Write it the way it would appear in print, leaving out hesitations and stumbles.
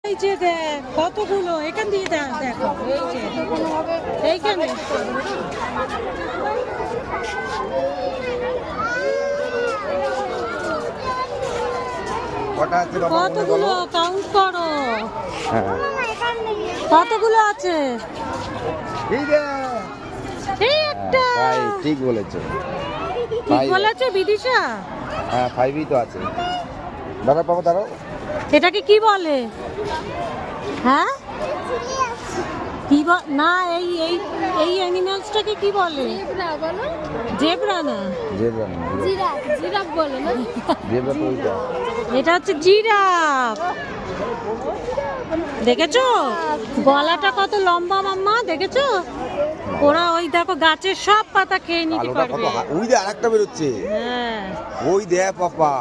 এই যে দেখ কতগুলো এখান দিয়ে দেখো এই যে এইখানে কতগুলো কাউন্ট করো কতগুলো আছে এই একটা ঠিক বলেছো ঠিক বলেছে বিদিশা হ্যাঁ 5ই তো আছে দাঁড়াও বাবা দাঁড়াও এটাকে কি বলে হ্যাঁ কি না এই এই এই অ্যানিমালসটাকে কি বলে জেব্রা না জেব্রা জিরাফ বলে না জেব্রা তো ওইটা এটা হচ্ছে জিরাফ দেখেছো গলাটা কত লম্বা মাম্মা দেখেছো ওরা ওই দেখো গাছের সব পাতা খেয়ে নিতে পারবে ওই যে আরেকটা বেরোচ্ছে হ্যাঁ ওই দেখ পাপা